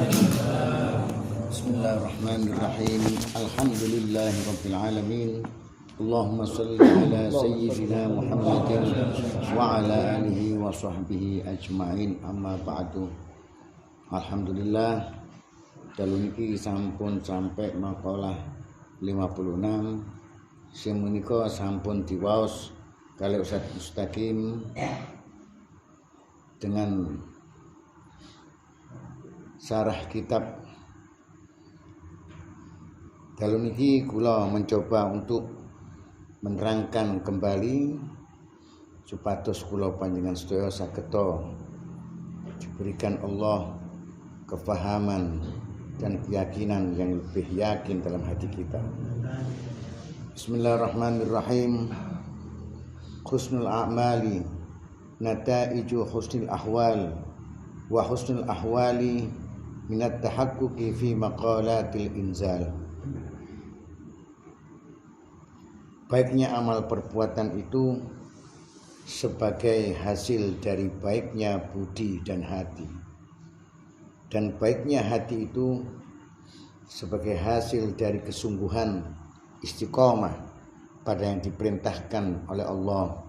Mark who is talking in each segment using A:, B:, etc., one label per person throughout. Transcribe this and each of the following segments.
A: Bismillahirrahmanirrahim. Alhamdulillahirabbil alamin. Allahumma shalli ala sayyidina Muhammadin wa ala alihi wa sahbihi ajmain. Amma ba'du. Alhamdulillah dalu niki sampun sampai makalah 56. Sing menika sampun diwaos kali Ustaz Mustaqim dengan syarah kitab. Dalu niki kula mencoba untuk menerangkan kembali supados kula panjenengan sedaya sageta diberikan Allah kefahaman dan keyakinan yang lebih yakin dalam hati kita. Bismillahirrahmanirrahim. Husnul a'mali nataiju husnil ahwal wa husnul ahwali minat tahaqquqi fi maqalatil inzal. Baiknya amal perbuatan itu sebagai hasil dari baiknya budi dan hati, dan baiknya hati itu sebagai hasil dari kesungguhan istiqomah pada yang diperintahkan oleh Allah,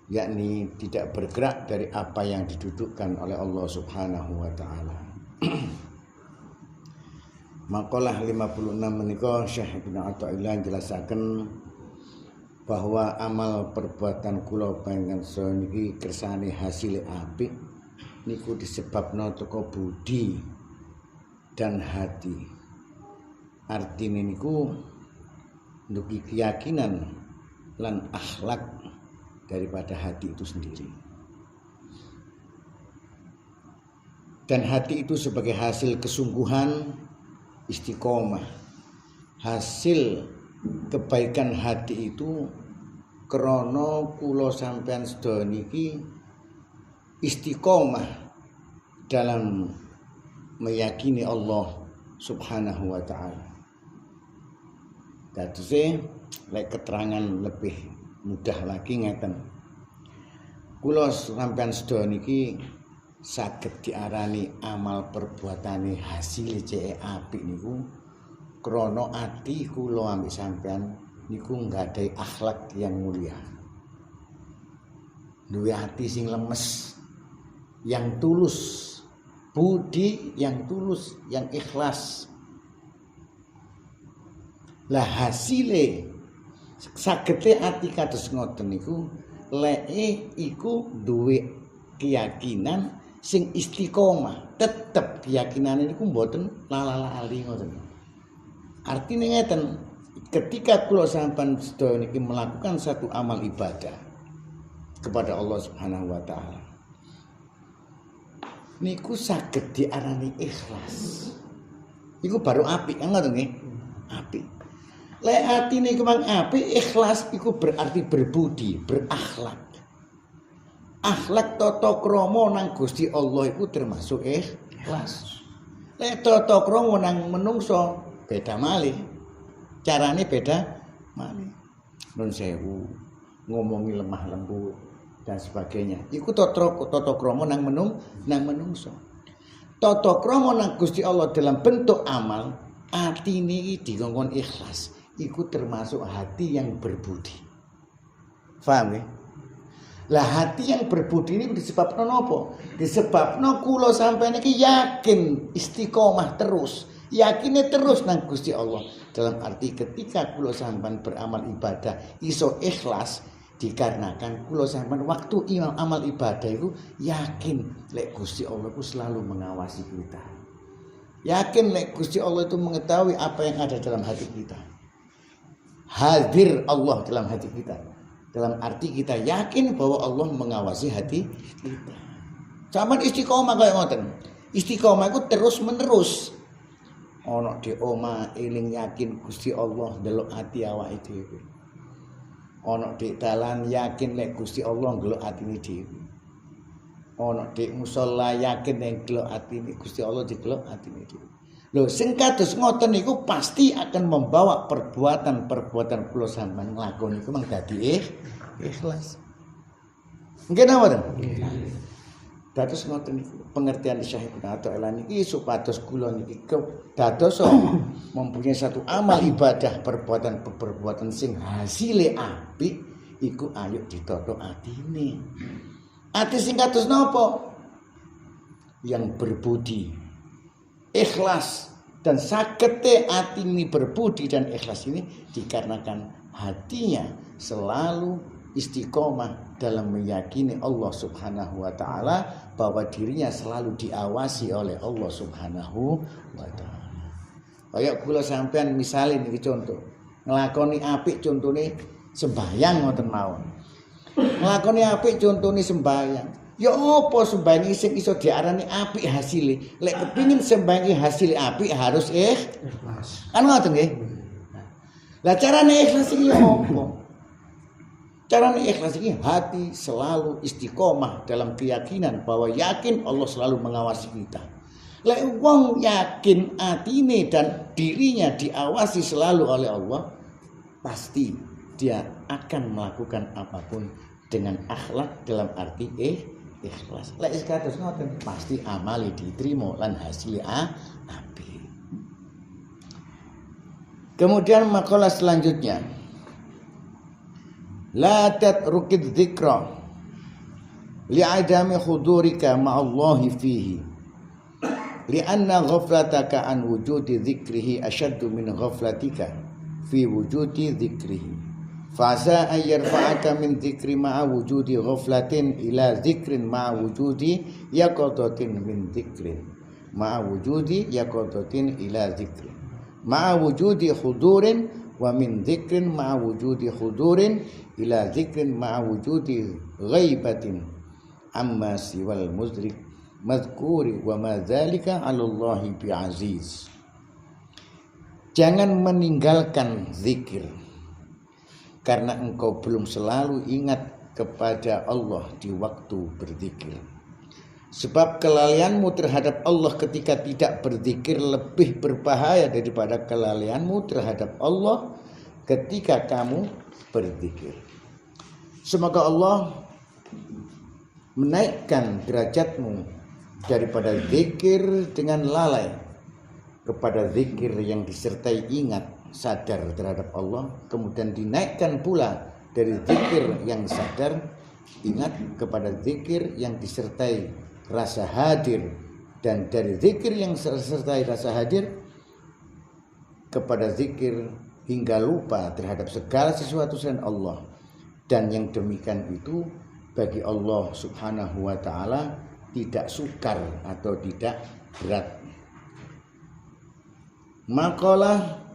A: yakni tidak bergerak dari apa yang didudukkan oleh Allah Subhanahu wa taala. Makalah 56 menika Syekh Ibnu Athaillah jelasaken bahwa amal perbuatan kula panjenengan niki kersane hasil apik niku disebabna teko budi dan hati. Artine niku ndugi keyakinan lan akhlak daripada hati itu sendiri. Dan hati itu sebagai hasil kesungguhan istiqomah, hasil kebaikan hati itu krana kula sampean sedaya niki istiqomah dalam meyakini Allah Subhanahu wa taala. Dadose lek keterangan lebih mudah lagi ngeten. Kula sampean sedaya niki saged diarani amal perbuatane hasil cek apik niku krana ati kula ambek sampean niku nggadahi akhlak yang mulia. Duwe ati sing lemes, yang tulus, budi yang tulus, yang ikhlas. Lah hasile sagete ati kados ngoten niku leke iku duwe keyakinan sing istiqomah, tetep keyakinan niku mboten lala-lali ngoten. Artine ngeten, ketika kula sampean sedaya niki melakukan satu amal ibadah kepada Allah Subhanahu wa taala, niku saged diarani ikhlas. Iku baru apik, ngoten nggih? Apik. Lek atine iku mang apik, ikhlas iku berarti berbudi, berakhlak. Akhlak tata krama nang Gusti Allah iku termasuk ikhlas. Lek tata krama nang menungso beda malih. Carane beda malih. Nun sewu, ngomongi lemah lembut dan sebagainya. Iku tata krama nang menungso. Tata krama nang Gusti Allah dalam bentuk amal, atine iki dikongkon ikhlas. Iku termasuk hati yang berbudi. Paham ya? Lah hati yang berbudi ini disebabkan apa? Disebabkan kula sampeyan iki yakin istiqomah terus, yakine terus nang Gusti Allah. Dalam arti ketika kula sampeyan beramal ibadah iso ikhlas dikarenakan kula sampeyan waktu amal ibadah itu yakin lek Gusti Allah itu selalu mengawasi kita. Yakin lek Gusti Allah itu mengetahui apa yang ada dalam hati kita. Hadir Allah dalam hati kita. Dalam arti kita yakin bahwa Allah mengawasi hati kita. Sampeyan istiqomah kaya ngoten. Istiqomah itu terus menerus. Ana di omah eling yakin Gusti Allah ndelok ati awake dhewe. Ana di dalan yakin lek Gusti Allah ndelok atine dhewe. Ana di musala yakin nek ndelok atine Gusti Allah didelok atine dhewe. Lho sing kados ngoten niku pasti akan membawa perbuatan-perbuatan kula sampeyan nglakoni iku mang dadi ikhlas. Nggih napa to? Dados ngoten niku pengertian Syekh Ibnu Athaillah niki supados kula niki dados mempunyai satu amal ibadah perbuatan sing hasile apik iku ayo ditata atine. Ati sing kados napa? Yang berbudi, ikhlas dan sakete ati ini berbudi dan ikhlas ini dikarenakan hatinya selalu istiqomah dalam meyakini Allah Subhanahu wa taala, bahwa dirinya selalu diawasi oleh Allah Subhanahu wa taala. Kaya kula sampean misalin iki contoh, nglakoni apik contone sembahyang ngoten mawon. Nglakoni apik contone sembahyang. Ya apa sembahyang sing iso diarani apik hasile? Lek kepingin sembahyang hasil apik harus ikhlas. Kan ngoten nggih? Lah carane ikhlas iki apa? Carane ikhlas ini hati selalu istiqomah dalam keyakinan bahwa yakin Allah selalu mengawasi kita. Lek wong yakin atine dan dirinya diawasi selalu oleh Allah, pasti dia akan melakukan apapun dengan akhlak dalam arti ikhlas. Lek kados ngoten pasti amali diterima lan hasil apik. Kemudian makalah selanjutnya, la tatrukid dzikra li'adami hudurika ma'allahi fihi li'anna ghaflataka an wujudi dzikrihi ashaddu min ghaflatika fi wujudi dzikrihi fa'asa an yarfa'aka min dzikri ma'a wujudi ghaflatin ila dzikrin ma'a wujudi yaqadatin min dzikrin ma'a wujudi yaqadatin ila dzikrin ma'a wujudi hudurin wa min dzikrin ma'a wujudi hudurin ila dzikrin ma'a wujudi ghaibatin amma siwal mudrik madhkuri wa ma dzalika 'alallahi bi'aziz. Jangan meninggalkan zikir karena engkau belum selalu ingat kepada Allah di waktu berzikir. Sebab kelalaianmu terhadap Allah ketika tidak berzikir lebih berbahaya daripada kelalaianmu terhadap Allah ketika kamu berzikir. Semoga Allah menaikkan derajatmu daripada zikir dengan lalai kepada zikir yang disertai ingat sadar terhadap Allah, kemudian dinaikkan pula dari zikir yang sadar ingat kepada zikir yang disertai rasa hadir, dan dari zikir yang sertai rasa hadir kepada zikir hingga lupa terhadap segala sesuatu selain Allah. Dan yang demikian itu bagi Allah Subhanahu wa taala tidak sukar atau tidak berat. Makalah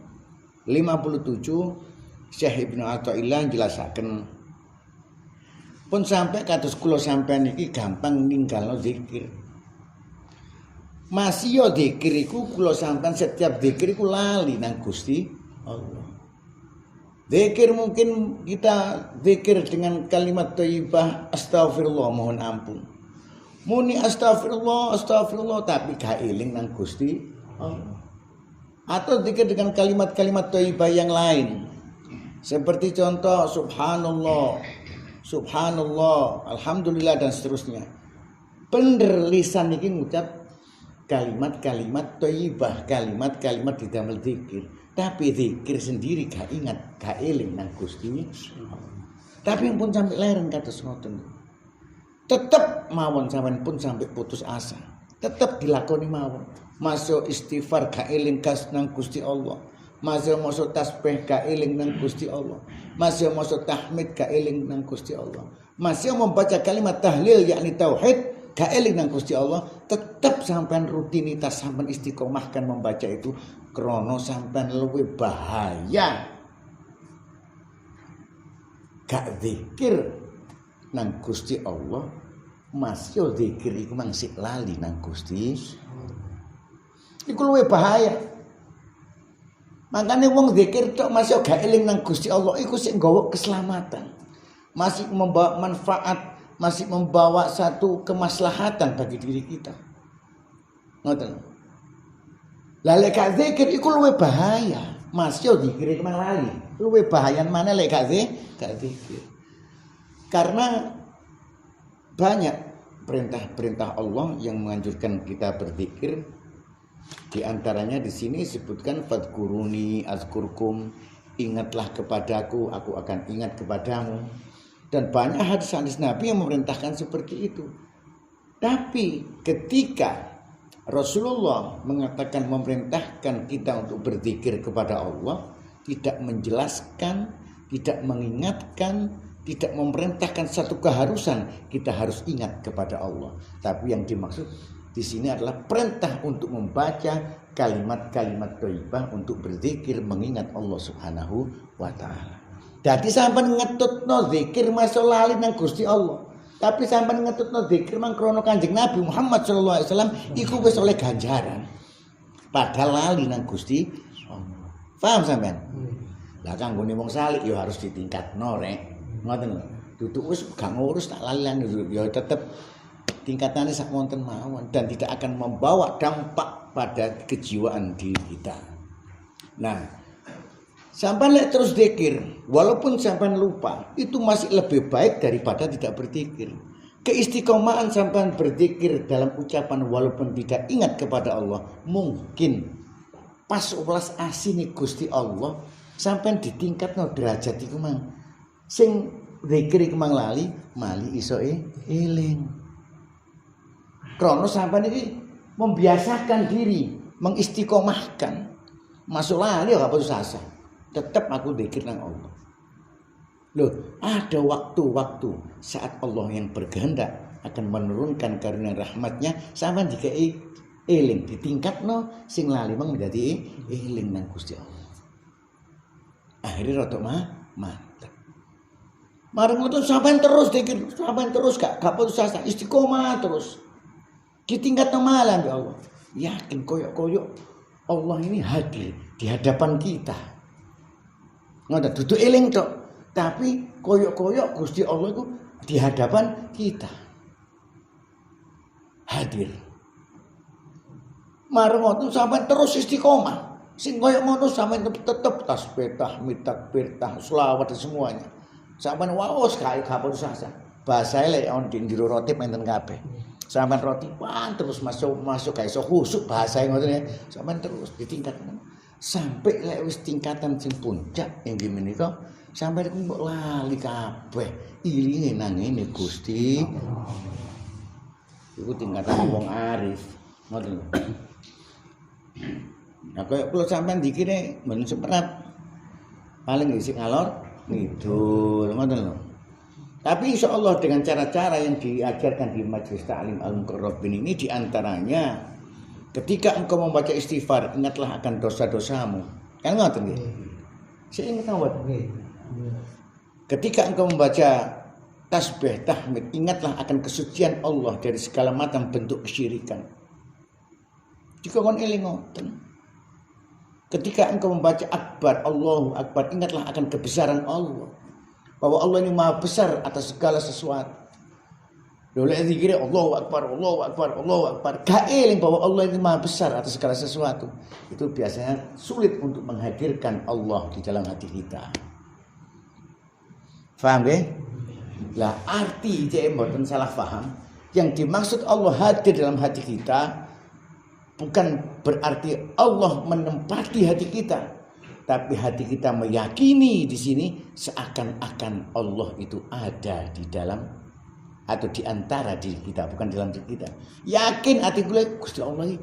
A: 57 Syekh Ibnu Athaillah jelasaken pun sampai kados kula sampean iki gampang ninggalno zikir. Masih yo zikir iku kula sampean setiap zikir iku lali nang Gusti Allah. Zikir mungkin kita zikir dengan kalimat thayyibah astagfirullah mohon ampun. Muni astagfirullah tapi gak eling nang Gusti Allah. Atau zikir dengan kalimat-kalimat thayyibah yang lain. Seperti contoh subhanallah, alhamdulillah dan seterusnya. Bener lisan iki ngucap kalimat-kalimat thayyibah, kalimat-kalimat di dalam zikir. Tapi zikir sendiri gak ingat, gak eling nang Gusti. Tapi yang pun sampai leren kados ngoten. Tetep mawon sampean pun sampai putus asa. Tetep dilakoni mawon. Masuk istighfar gak eling kas nang Gusti Allah. Masuk tasbih gak eling nang Gusti Allah. Masih tahmid gak eling nang Gusti Allah. Masih membaca kalimat tahlil yakni tauhid gak eling nang Gusti Allah. Tetap sampean rutinitas sampean istiqomahkan membaca itu krono sampean luwih bahaya. Gak zikir nang Gusti Allah, masih zikir iku mangsik lali nang Gusti. Iku luwih bahaya. Makanya wong zikir tok masih gak eling nang Gusti Allah iku sing nggawa keselamatan. Masih membawa manfaat, masih membawa satu kemaslahatan bagi diri kita. Ngoten. Lah lek gak zikir iku luwih bahaya. Masih zikir iku lali. Luwih bahaya mana lek gak zikir. Karena banyak perintah-perintah Allah yang menganjurkan kita berzikir. Di antaranya di sini disebutkan fadkuruni azkurkum, ingatlah kepadaku, aku akan ingat kepadamu. Dan banyak hadis-hadis Nabi yang memerintahkan seperti itu. Tapi ketika Rasulullah mengatakan memerintahkan kita untuk berzikir kepada Allah, tidak menjelaskan, tidak mengingatkan, tidak memerintahkan satu keharusan kita harus ingat kepada Allah. Tapi yang dimaksud di sini adalah perintah untuk membaca kalimat-kalimat thayyibah untuk berzikir mengingat Allah Subhanahu wa taala. Jadi sampean ngetutno zikir masuk lali nang Gusti Allah. Tapi sampean ngetutno zikir mang krana Kanjeng Nabi Muhammad sallallahu alaihi wasallam iku wis oleh ganjaran. Padahal lali nang Gusti Allah. Paham sampean? Lah kanggone wong salik ya harus ditingkatno rek. Ngoten lho. Duduk wis gak ngurus tak lalian ya tetep tingkatannya sak wonten mawon dan tidak akan membawa dampak pada kejiwaan diri kita. Nah, sampean lek terus zikir, walaupun sampean lupa, itu masih lebih baik daripada tidak berzikir. Keistiqomahan sampean berzikir dalam ucapan walaupun tidak ingat kepada Allah, mungkin pas welas asine Gusti Allah sampean ditingkatno derajat iku mang. Sing zikir iku mang lali iso eling. Krono sampean iki membiasakan diri, mengistiqomahkan. Masuk lali ora putus asa. Tetap aku zikir nang Allah. Loh, ada waktu-waktu saat Allah yang berkehendak akan menurunkan karunia rahmatnya sampean dikei eling ditingkatno sing lali mang menjadi eling nang Gusti Allah. Akhirnya rada mantap. Marang ngoten sampean terus zikir, sampean terus gak putus asa, istiqomah terus. Ditingkat malam ya Allah. Yakin koyok-koyok Allah ini hadir di hadapan kita. Ngoten duduk eling tok, tapi koyok-koyok Gusti Allah itu di hadapan kita. Hadir. Marang ngoten sampean terus istiqomah. Sing koyok ngono sampean tetep tasbih, tahmid, takbir, selawat semuanya. Sampean waos gak putus asa. Bahasa lek on ndiro roti enten kabeh. Sampean roti terus masuk kayak iso khusuk bahasa ngoten ya. Sampean terus ditingkatkan sampai lek wis tingkatan sing puncak inggih menika sampai kok lali kabeh ilinge nang ngene Gusti. Iku tingkatan wong arif. Ngoten lho. Nah kaya kula sampean dikire mboten seperat. Paling isih ngalor ngidul ngoten lho. Tapi insya Allah dengan cara-cara yang diajarkan di Majelis Ta'lim Al-Muqarrabin ini diantaranya ketika engkau membaca istighfar ingatlah akan dosa-dosamu. Kan ngoten nggih? Saya ingat ngoten. Ketika engkau membaca tasbih, tahmid, ingatlah akan kesucian Allah dari segala macam bentuk kesyirikan. Jika kon eling ngoten. Ketika engkau membaca akbar, Allahu akbar, ingatlah akan kebesaran Allah. Bahwa Allah ini maha besar atas segala sesuatu. Lha zikir Allahu akbar, Allahu akbar, Allahu akbar. Gak eling bahwa Allah ini maha besar atas segala sesuatu. Itu biasanya sulit untuk menghadirkan Allah di dalam hati kita. Paham nggih? Lah arti jek mboten salah paham. Yang dimaksud Allah hadir dalam hati kita bukan berarti Allah menempati hati kita. Tapi hati kita meyakini di sini seakan-akan Allah itu ada di dalam atau di antara diri kita, bukan dalam diri kita. Yakin hati gue Gusti Allah ini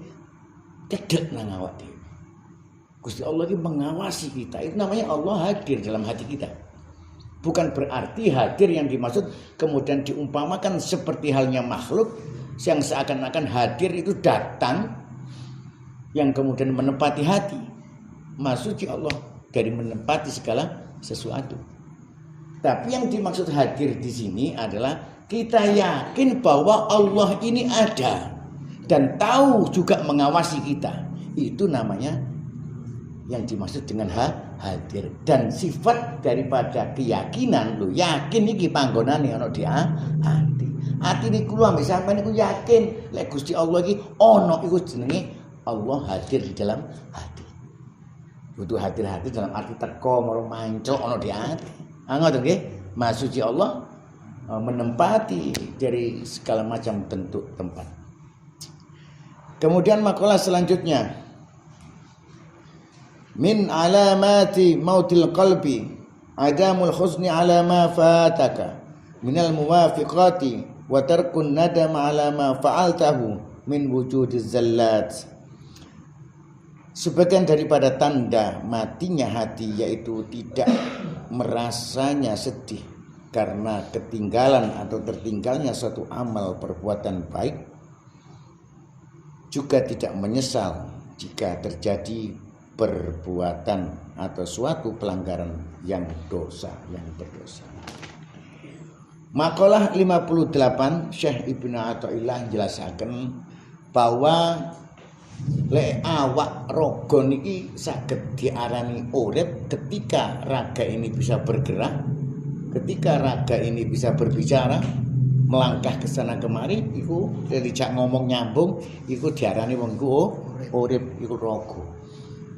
A: cedek nang awak dhewe. Gusti Allah ini mengawasi kita. Itu namanya Allah hadir dalam hati kita. Bukan berarti hadir yang dimaksud kemudian diumpamakan seperti halnya makhluk yang seakan-akan hadir itu datang yang kemudian menempati hati. Maksudnya Allah dari menempati segala sesuatu. Tapi yang dimaksud hadir di sini adalah kita yakin bahwa Allah ini ada dan tahu juga mengawasi kita. Itu namanya yang dimaksud dengan hadir. Dan sifat daripada keyakinan, lo yakin iki panggonane ana di ati. Ati niku lho ambek sampeyan niku yakin lek Gusti Allah iki ana iku jenenge Allah hadir di dalam hati. Butuh hadir-hadir dalam arti teko marang mancok ana di ati. Ngoten nggih. Maksudnya Allah menempati dari segala macam bentuk tempat. Kemudian makalah selanjutnya, min alamati mautil qalbi adamul husni ala ma fataka minal muwafiqati wa tarkun nadam ala ma fa'altahu min wujudiz zallat. Sebagian daripada tanda matinya hati yaitu tidak merasanya sedih karena ketinggalan atau tertinggalnya suatu amal perbuatan baik, juga tidak menyesal jika terjadi perbuatan atau suatu pelanggaran yang berdosa. Makalah 58 Syekh Ibnu Athaillah jelasaken bahwa lek awak raga niki saged diarani urip ketika raga ini bisa bergerak, ketika raga ini bisa berbicara, melangkah ke sana kemari, iku dijak ngomong nyambung, iku diarani wong iku urip, iku raga.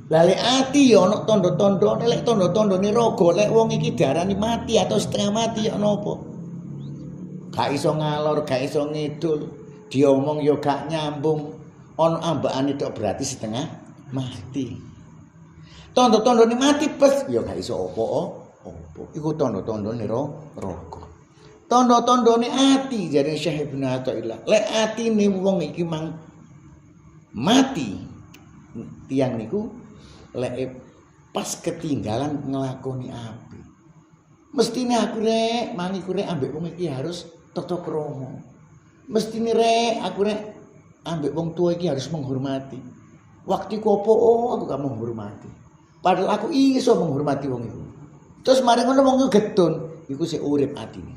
A: Lah lek ati ya ana tanda-tandane, lek tanda-tandane raga, lek wong iki diarani mati atau setengah mati ya napa? Gak iso ngalor, gak iso ngidul, diomong ya gak nyambung. Ono ambakane tok berarti setengah mati. Tanda-tandane mati bes ya gak iso apa-apa. Iku tanda-tandane raga. Tanda-tandane ati jare Syekh Ibnu Athaillah. Lek atine wong iki mang mati, tiyang niku lek pas ketinggalan nglakoni apik. Mestine aku rek mangiku rek ambek wong iki harus tata krama. Mestine rek aku rek ambek wong tua iki harus menghormati. Waktu kopo aku gak menghormati. Padahal aku iso menghormati wong iku. Terus mari ngono wong iku getun, iku sik urip atine.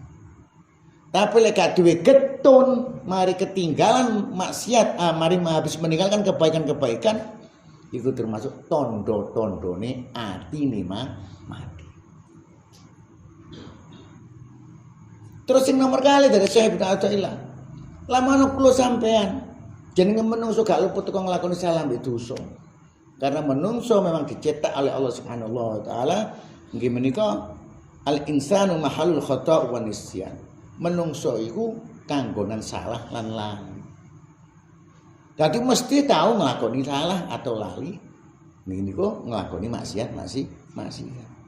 A: Tapi lek gak duwe getun, mari ketinggalan maksiat, mari habis meninggalkan kebaikan-kebaikan, iku termasuk tondo-tondone atine mati. Terus yang nomor kali dari Syekh Ibnu Athaillah. Lamane kula sampean jenenge menungso gak luput kok nglakoni salah mbek dosa. Karena menungso memang dicetak oleh Allah Subhanahu wa taala nggih menika al insanu mahalul khata' wa nisyan. Menungso iku kanggonan salah lan lali. Dadi mesti tahu nglakoni salah atau lali. Niku nglakoni maksiat masih.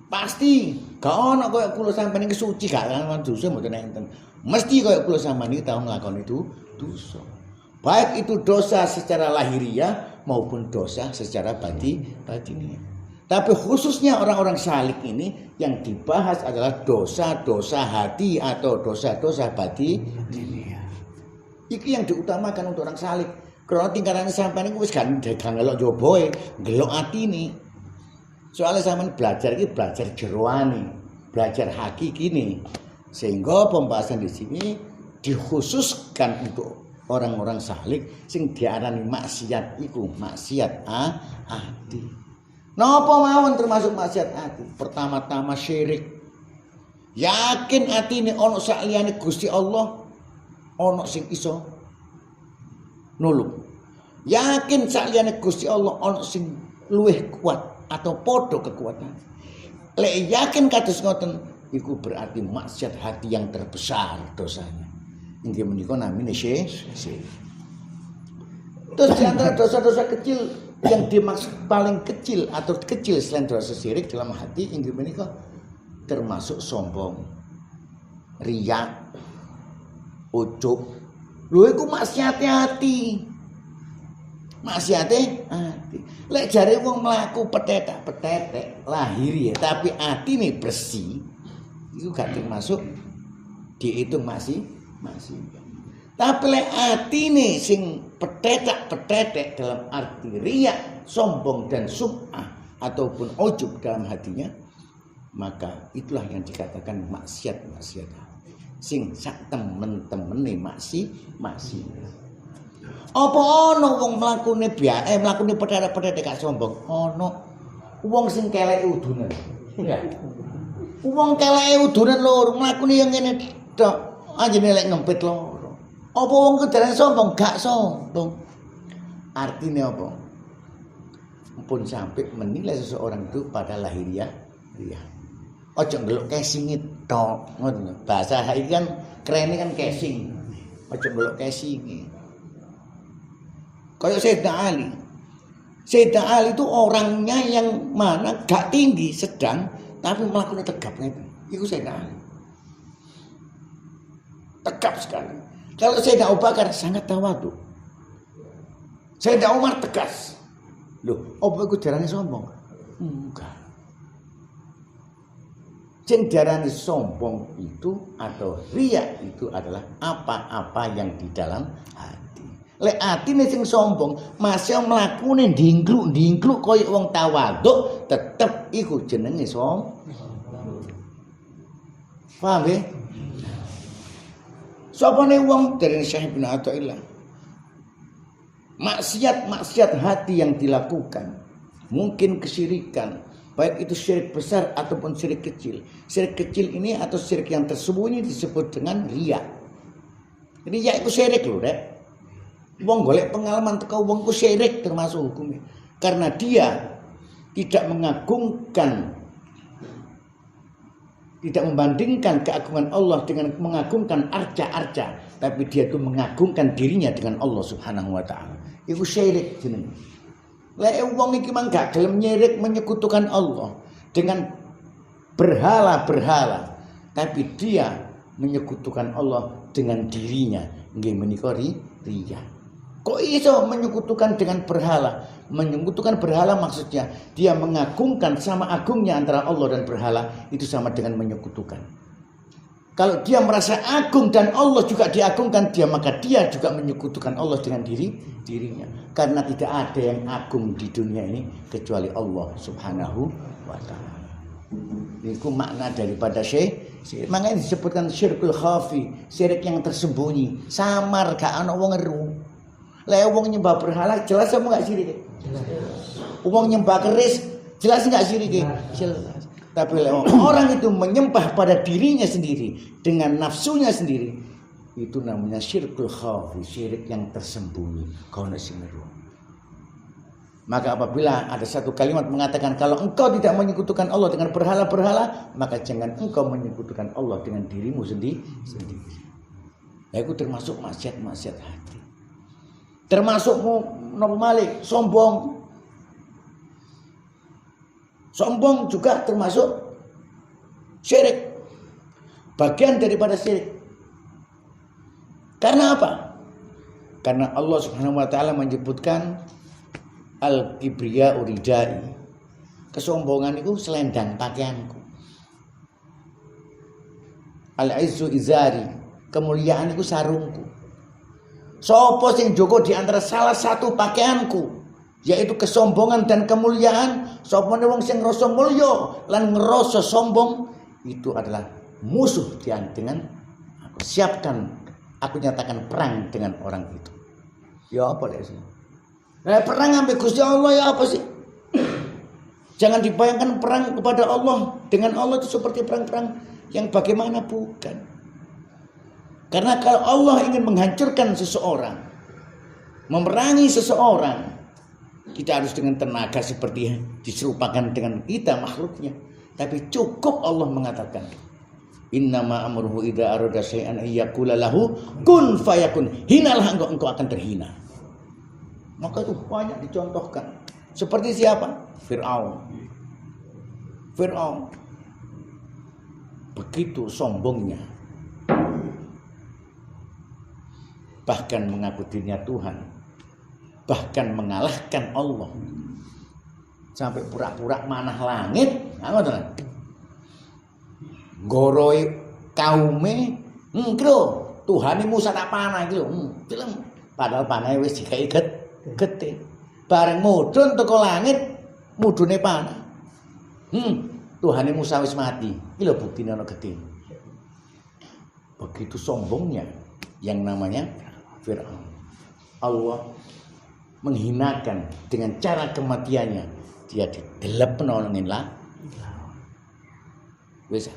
A: Pasti gak ono koyo kula sampeyan iki suci gak nglakoni dosa mboten enten. Mesti koyo kula sampeyan iki tau nglakoni itu dosa. Baik itu dosa secara lahiriah maupun dosa secara batiniah. Tapi khususnya orang-orang salik ini yang dibahas adalah dosa-dosa hati atau dosa-dosa batiniah. Iki yang diutamakan untuk orang salik. Karena tingkatane sampeyan iku wis gak ngelok joboe, ngelok atine. Soalnya sampeyan belajar iki belajar jeroane, belajar hakikine. Sehingga pembahasan di sini dikhususkan untuk orang-orang salik sing diarani maksiat iku maksiat hati. Napa mawon termasuk maksiat hati? Pertama-tama syirik. Yakin atine ana saliyane Gusti Allah, ana sing iso nulung. Yakin saliyane Gusti Allah ana sing luwih kuat atau padha kekuatan. Lek yakin kados ngoten iku berarti maksiat hati yang terbesar dosanya. Inggih menika namine syirik. Terus di antara dosa-dosa kecil yang dimaksud paling kecil atau kecil selain dosa syirik dalam hati inggih menika termasuk sombong, riya, ujub. Lho iku maksiate hati. Maksiate hati. Lek jare wong mlaku petetek lahir ya, tapi atine bersih, itu gak termasuk dihitung masih. Tapi lek atine sing petetek dalam arti riya, sombong dan sum'ah ataupun ujub dalam hatinya, maka itulah yang dikatakan maksiat sing sak temen-temene masih. Apa ana wong mlakune biae, mlakune petetek gak sombong? Ana wong sing keleke udunan. Ya. Wong keleke udunan lho, mlakune yang ngene tok. Anjene lek ngempit loro. Apa wong kedaran sombong? Gak sombong. Artinya apa? Pun sampai menilai seseorang itu pada lahiriah. Ojo ndelok casing tok, ngono. Bahasa iki kan kerene kan casing. Ojo ndelok casing. Kayak Sayyidina Ali. Sayyidina Ali itu orangnya yang mana gak tinggi, sedang, tapi melakukan tegap itu. Itu Sayyidina Ali. Tegap sekali. Kalau Sayyidina Abu Bakar sangat tawadhu. Sayyidina Umar tegas. Loh, apa iku darane sombong? Enggak. Sing diarani sombong itu atau riya itu adalah apa-apa yang di dalam hati. Lek atine sing sombong, masih mlakune ndingkluk koyo wong tawadhu, tetep iku jenenge sombong. Paham ya? Sopane wong dari Syekh Ibnu Athaillah. Maksiat hati yang dilakukan, mungkin kesyirikan, baik itu syirik besar ataupun syirik kecil. Syirik kecil ini atau syirik yang tersembunyi disebut dengan riya. Riya itu syirik lho, Rek. Wong golek pengalaman teko wong ku syirik termasuk hukumnya. Karena dia tidak mengagungkan, tidak membandingkan keagungan Allah dengan mengagungkan arca-arca, tapi dia itu mengagungkan dirinya dengan Allah Subhanahu wa taala. Iku syirik jenenge. Lek wong iki mang gak gelem nyirik menyekutukan Allah dengan berhala-berhala, tapi dia menyekutukan Allah dengan dirinya, nggih menika riya. Kok iso menyekutukan dengan berhala? Menyekutukan berhala maksudnya dia mengagungkan, sama agungnya antara Allah dan berhala itu sama dengan menyekutukan. Kalau dia merasa agung dan Allah juga diagungkan dia, maka dia juga menyekutukan Allah dengan dirinya. Karena tidak ada yang agung di dunia ini kecuali Allah Subhanahu wa taala. Itu makna daripada syirik. Makanya disebutkan syirkul khafi, syirik yang tersembunyi, samar gak ana wong ngeru. Lah wong nyembah berhala jelas apa enggak syirik? Jelas. Wong nyembah keris jelas enggak syirik? Jelas. Tapi orang itu menyembah pada dirinya sendiri dengan nafsunya sendiri, itu namanya syirkul khafi, syirik yang tersembunyi. Kono sing ngeru. Maka apabila ada satu kalimat mengatakan kalau engkau tidak menyekutukan Allah dengan berhala-berhala, maka jangan engkau menyekutukan Allah dengan dirimu sendiri. Nah, itu termasuk maksiat hati. Termasuk malik, sombong. Sombong juga termasuk syirik. Bagian daripada syirik. Karena apa? Karena Allah Subhanahu wa taala menyebutkan al-kibriya uridai. Kesombongan itu selendang pakaianku. Al-izzu izari, kemuliaan itu sarungku. Sopo sing joko di antara salah satu pakaianku, yaitu kesombongan dan kemuliaan, sapa wong sing ngrasa mulya lan ngrasa sombong, itu adalah musuh dengan aku. Siapkan, aku nyatakan perang dengan orang itu. Ya apa sih? Perang sampai Gusti Allah ya apa sih? Jangan dibayangkan perang kepada Allah dengan Allah itu seperti perang-perang yang bagaimana, bukan. Karena kalau Allah ingin menghancurkan seseorang, memerangi seseorang, kita harus dengan tenaga seperti diserupakan dengan kita makhluknya. Tapi cukup Allah mengatakan, innama amruhu idza arada syai'an ayyaqula lahu kun fayakun. Hinalah engkau akan terhina. Maka itu banyak dicontohkan. Seperti siapa? Fir'aun. Begitu sombongnya. Bahkan mengaku dirinya Tuhan. Bahkan mengalahkan Allah. Sampai pura-pura manah langit. Apa tenan? Goroi kaume ngro Tuhane Musa tak panah iki lho. Padahal panahe wis digawe gede. Bareng mudhun teko langit, mudhune panah. Tuhane Musa wis mati. Iki lho buktine ana gede. Begitu sombongnya yang namanya Fir'aun. Allah menghinakan dengan cara kematiannya. Dia didelepno ning laut. Wis.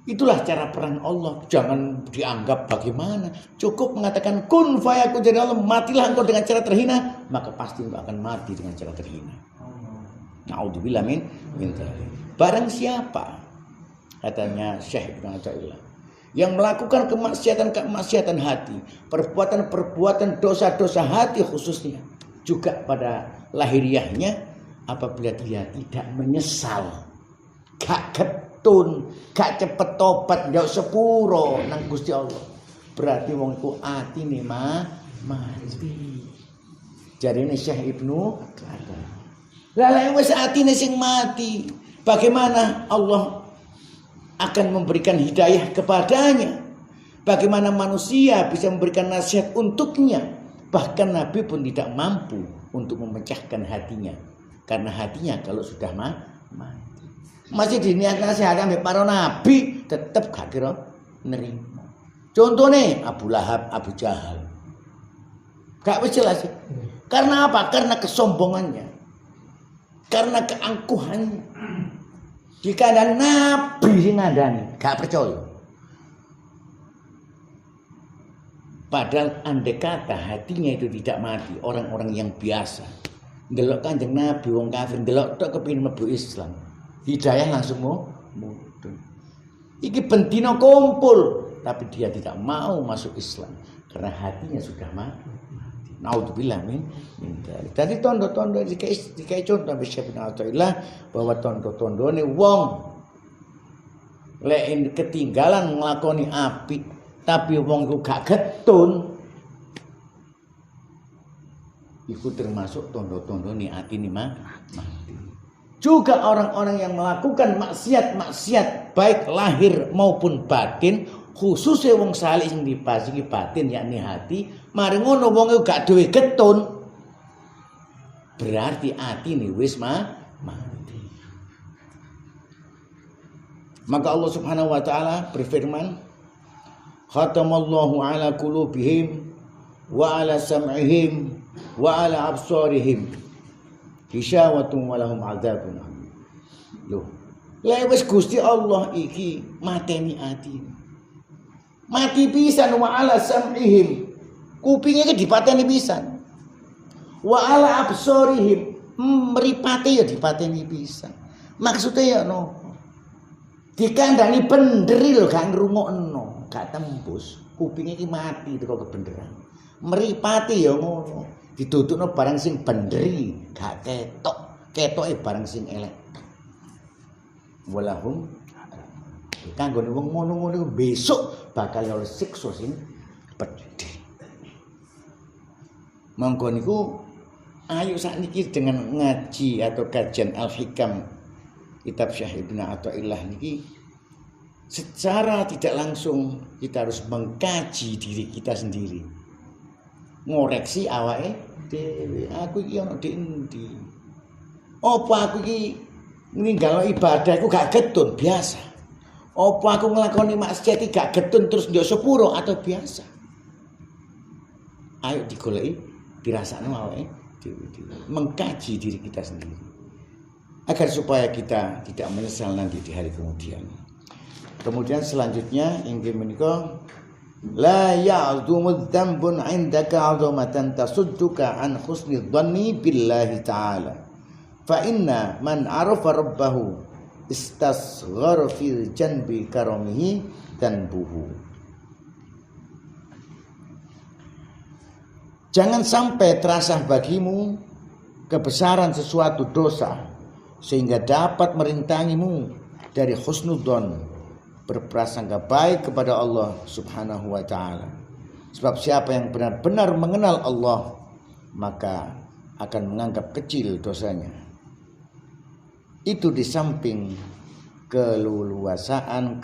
A: Itulah cara perang Allah. Jangan dianggap bagaimana. Cukup mengatakan kun fayakun, jadi Allah matilah engkau dengan cara terhina, maka pasti engkau akan mati dengan cara terhina. Naudzubillah min dzalik. Barang siapa katanya Syekh Ibnu Athaillah. Yang melakukan kemaksiatan hati, perbuatan dosa-dosa hati khususnya, juga pada lahiriahnya, apabila dia tidak menyesal, gak getun, gak cepet tobat, ndak sepuro nang Gusti Allah, berarti wong iku atine mati. Jarine Syekh Ibnu Athaillah. Lah lek wis atine sing mati, bagaimana Allah akan memberikan hidayah kepadanya? Bagaimana manusia bisa memberikan nasihat untuknya? Bahkan Nabi pun tidak mampu untuk memecahkan hatinya, karena hatinya kalau sudah mati. Masih diniat nasihat sampai para nabi, tetap gak kira nerima. Contohnya Abu Lahab, Abu Jahal, gak wis jelas. Karena apa? Karena kesombongannya, karena keangkuhannya. Jika ada nabi sing ngandani, gak percaya. Padahal andai kata hatinya itu tidak mati, orang-orang yang biasa ndelok Kanjeng Nabi wong kafir, ndelok tok kepengin mlebu Islam, hidayah langsung mudhun. Iki bendina kumpul, tapi dia tidak mau masuk Islam karena hatinya sudah mati. Naudzubillah min dzalik. Tadi tondo-tondo dikai contoh Syekh Ibnu Athaillah bahwa tondo-tondone wong lek ketinggalan nglakoni apik tapi wong iku gak getun, iku termasuk tondo-tondone atine mati. Juga orang-orang yang melakukan maksiat baik lahir maupun batin, khususnya wong saleh sing dipasiki batin yakni hati, mari ngono wong iku gak duwe getun, berarti atine wis mati. Maka Allah Subhanahu wa taala berfirman, khatamallahu ala qulubihim wa ala sam'ihim wa ala absarihim hisyawatun wa lahum adzabun alim. Loh, lek wis Gusti Allah iki mateni atine. Mati pisan wa ala sam'ihim, kupinge iki dipateni pisan. Wa ala absarihim, mripate ya dipateni pisan. Maksude ya no, dikandani benderi lho gak ngrungokno, gak tembus, kupinge iki mati teko kebenderan. Mripate ya ngono, didudukno barang sing benderi, gak ketoke barang sing elek. Walahum kanggone wong ngono-ngono iku besok bakal oleh siksa sing pedhe. Monggo niku ayo sakniki dengan ngaji atau kajian Al-Hikam kitab Syekh Ibnu Athaillah niki secara tidak langsung kita harus mengkaji diri kita sendiri. Ngoreksi awake dhewe. Aku iki ana di endi? Apa aku iki ninggal ibadah iku gak getun biasa? Apa aku nglakoni maksiat iki gak getun terus ndak sepuro atau biasa? Ayo digoleki, dirasakno awake dhewe. Mengkaji diri kita sendiri agar supaya kita tidak menyesal nanti di hari kemudian. Kemudian selanjutnya inggih menika la ya'zumu dzambun 'indaka 'azamatan tasudduka an husni dhanni billahi ta'ala fa inna man 'arafa rabbahu istasghara fil janbi karamihi danbuhu. Jangan sampai terasa bagimu kebesaran sesuatu dosa sehingga dapat merintangimu dari husnudzon, berprasangka baik kepada Allah Subhanahu wa taala. Sebab siapa yang benar-benar mengenal Allah, maka akan menganggap kecil dosanya. Itu di samping keleluasaan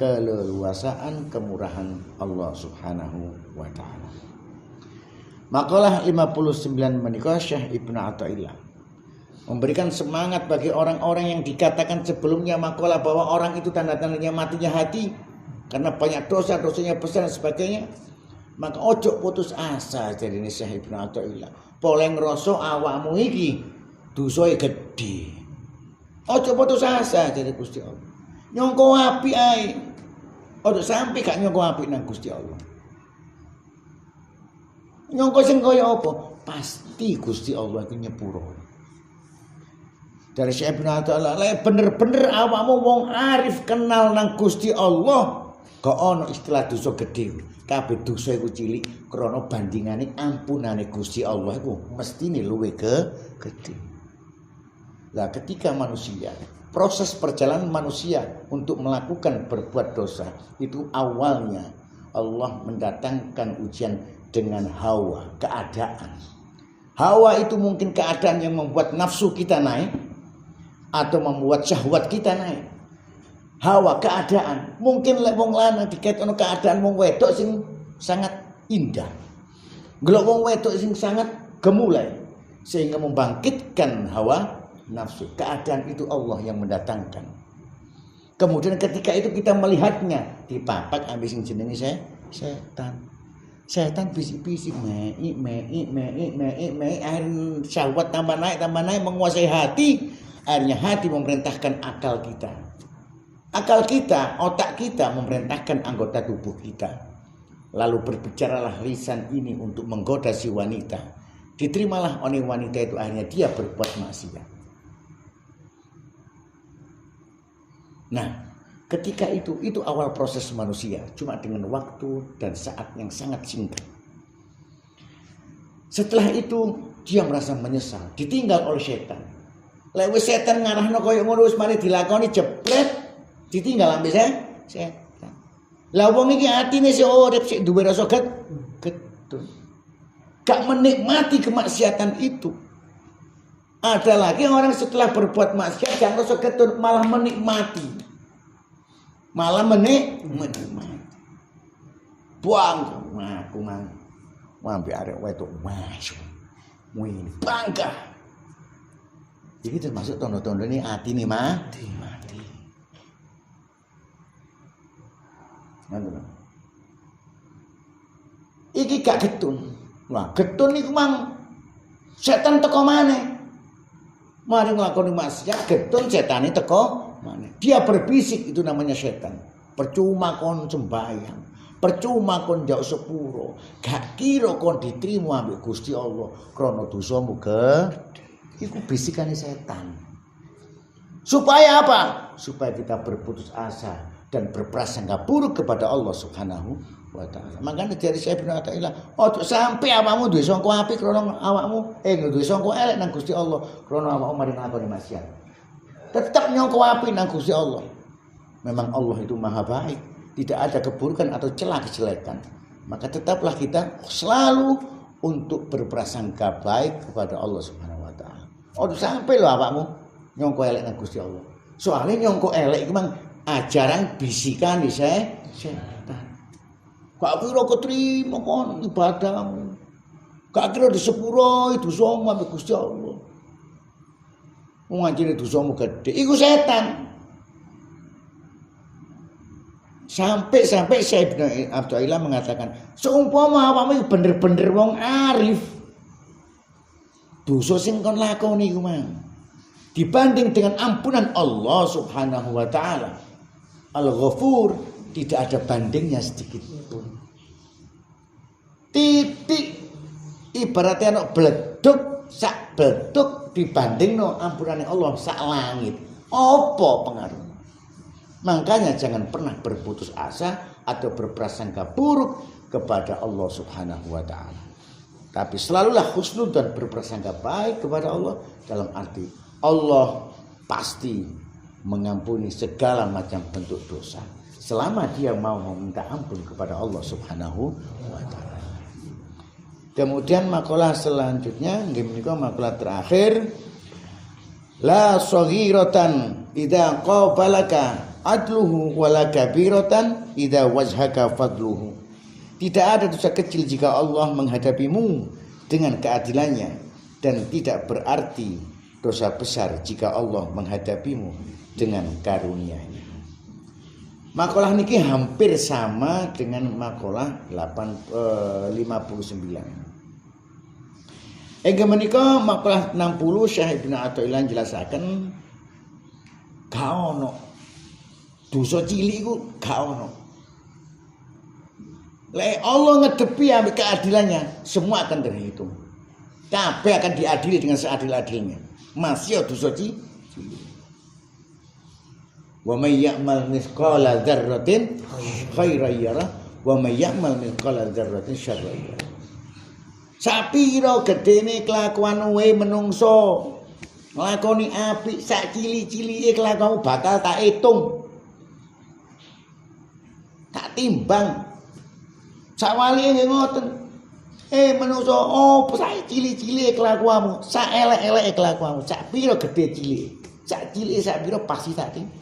A: kemurahan Allah Subhanahu wa taala. Makalah 59 menika Syekh Ibnu Athaillah memberikan semangat bagi orang-orang yang dikatakan sebelumnya makalah bahwa orang itu tanda-tandanya matinya hati karena banyak dosa-dosanya besar dan sebagainya. Maka ojo putus asa dari Syekh Ibnu Athaillah. Poleng ngrasa awakmu iki dosae gedhe. Ojo putus asa dari Gusti Allah. Nyangka apik ae. Ojo sampai gak nyangka apik nang Gusti Allah. Nyangka sing kaya apa? Pasti Gusti Allah iku nyepuro. Dari Syekh Ibnu Athaillah, lek bener-bener awakmu wong arif kenal nang Gusti Allah, kok ana istilah dosa gedhe. Kabeh dosa iku cilik krana bandingane ampunane Gusti Allah iku mestine luwih gedhe. Lah ketika manusia, proses perjalanan manusia untuk melakukan berbuat dosa itu awalnya Allah mendatangkan ujian dengan hawa, keadaan. Hawa itu mungkin keadaan yang membuat nafsu kita naik atau membuat syahwat kita naik. Hawa keadaan, mungkin lek wong lanang dikait ono keadaan wong wedok sing sangat indah. Gelok wong wedok sing sangat gemulai sehingga membangkitkan hawa nafsu. Keadaan itu Allah yang mendatangkan. Kemudian ketika itu kita melihatnya dipapak ambis sing jenenge setan. Setan bisik-bisik mei air syahwat tambah naik menguasai hati. Akhirnya hati memerintahkan akal kita. Akal kita, otak kita memerintahkan anggota tubuh kita. Lalu berbicaralah lisan ini untuk menggoda si wanita. Diterimalah oleh wanita itu, akhirnya dia berbuat maksiat. Nah, ketika itu awal proses manusia. Cuma dengan waktu dan saat yang sangat singkat. Setelah itu dia merasa menyesal. Ditinggal oleh setan. Lek wis setan ngarahno koyo ngono wis mari dilakoni jepret ditinggal ambek setan. Lah wong iki atine sik urip sik duwe rasa getun. Gak menikmati kemaksiatan itu. Ada lagi orang setelah berbuat maksiat gak rasa getun, malah menikmati. Malah menikmati. Buang aku mang. Ambek arek wedok masuk. Wih, bangga. Jadi termasuk tondo-tondo ini hati nih mati. Iki gak getun. Wah, getun iku mang setan teko maneh. Mari nglakoni maksiat, getun setane teko maneh. Dia berbisik, itu namanya setan. Percuma kon sembahyang, percuma kon njak sepuro, gak kira kon diterima ambek Gusti Allah krana dosamu Iku bisikane setan. Supaya apa? Supaya kita berputus asa dan berprasangka buruk kepada Allah Subhanahu wa taala. Makanya dari Syekh Ibnu Athaillah, ojo sampe awakmu duwe sangka apik krana awakmu duwe sangka elek nang Gusti Allah krana awakmu mari nglakoni maksiat. Tetap nyangka apik nang Gusti Allah. Memang Allah itu Maha baik, tidak ada keburukan atau celah kejelekan. Maka tetaplah kita selalu untuk berprasangka baik kepada Allah Subhanahu wa taala. Ojo sampai lho awakmu nyangka elek nang Gusti Allah. Soalnya nyangka elek iku mang ajaran bisikan di setan. Gak kira keterima kon ibadahmu. Gak kira disepuro dosamu ambek Gusti Allah. Wong anjene dosamu gedhe iku setan. Sampai Syekh Ibnu Athaillah mengatakan, seumpama awakmu bener-bener wong arif, dosa sing kon lakoni iku mang dibanding dengan ampunan Allah Subhanahu wa taala Al-Ghafur, tidak ada bandingnya sedikit pun. Titik ibaratnya anak beleduk sak beleduk dibandingno ampunane Allah sak langit. Apa pengaruh? Makanya jangan pernah berputus asa atau berprasangka buruk kepada Allah Subhanahu wa taala. Tapi selalulah husnul dan berprasangka baik kepada Allah, dalam arti Allah pasti mengampuni segala macam bentuk dosa selama dia mau meminta ampun kepada Allah Subhanahu wa taala. Kemudian makalah selanjutnya nggih menika makalah terakhir, la saghiratan idza qabalaka adluhu wala kabiratan idza wajhaka fadluhu. Tidak ada dosa kecil jika Allah menghadapimu dengan keadilannya, dan tidak berarti dosa besar jika Allah menghadapimu dengan karunia-Nya. Makalah niki hampir sama dengan makalah 59. Menika makalah 60 Syekh Ibnu Athaillah jelasaken gak ono dosa cilik iku gak ono. Lek Allah ngedepi ambek keadilannya, semua akan terhitung. Kabeh akan diadili dengan seadil-adilnya. Masih dosa Wa may ya'mal mithqala dzarratin khairan yarah wa may ya'mal mithqala dzarratin syarran yarah. Sapiro gedene kelakuan kowe menungso nglakoni apik sak cili-cilike kelakuanmu bakal tak hitung. Tak timbang. Sawali nggih ngoten. Menungso sak cili-cilike kelakuanmu, sak elek-eleke kelakuanmu, sak piro gedhe cilike. Sak cilike sak piro pasti tak timbang.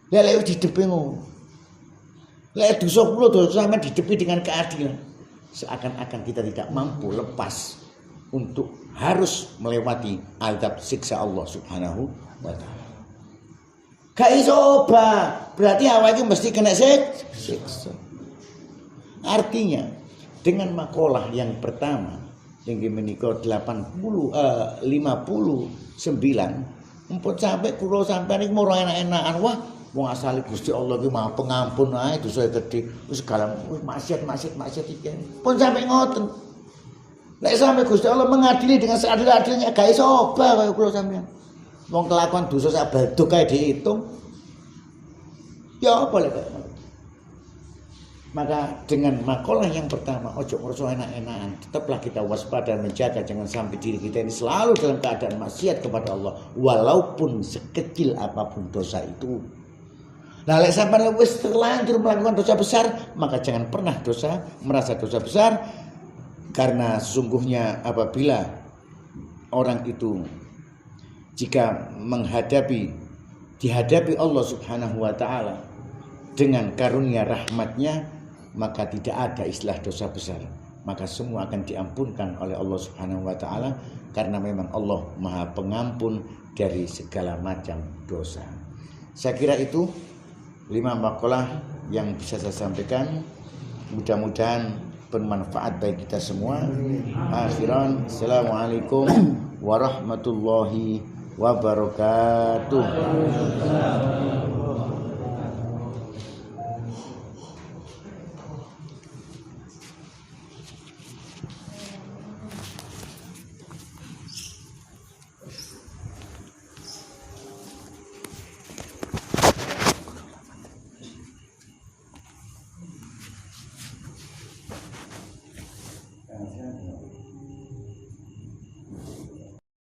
A: Lek didepi ngono. Lek dosa kula dosa sampean didepi dengan keadilan. Seakan-akan kita tidak mampu lepas untuk harus melewati azab siksa Allah Subhanahu wa taala. Gak iso obah, berarti awake mesti kena siksa. Artinya dengan makalah yang pertama yang menika 59 empun sampai kula sampean iki moro enak-enakan wah wong asale Gusti Allah ki Maha Pengampun ae dosa gedhe wis segala maksiat iki. Pun sampai ngoten. Nek sampai Gusti Allah mengadili dengan seadil-adilnya gak iso obah kaya kula sampean. Wong kelakuan dosa sak baduk kae diitung. Ya apa lek kaya ngoten. Maka dengan makalah yang pertama ojo ngrasa enak-enakan, tetaplah kita waspada menjaga jangan sampai diri kita ini selalu dalam keadaan maksiat kepada Allah walaupun sekecil apapun dosa itu. Nah, lek sampeyan wis terlanjur melakukan dosa besar, maka jangan pernah merasa dosa besar karena sesungguhnya apabila orang itu jika dihadapi Allah Subhanahu wa taala dengan karunia rahmatnya, maka tidak ada istilah dosa besar. Maka semua akan diampunkan oleh Allah Subhanahu wa taala karena memang Allah Maha Pengampun dari segala macam dosa. Saya kira itu 5 makalah yang bisa saya sampaikan. Mudah-mudahan bermanfaat bagi kita semua. Akhiran, assalamualaikum warahmatullahi wabarakatuh.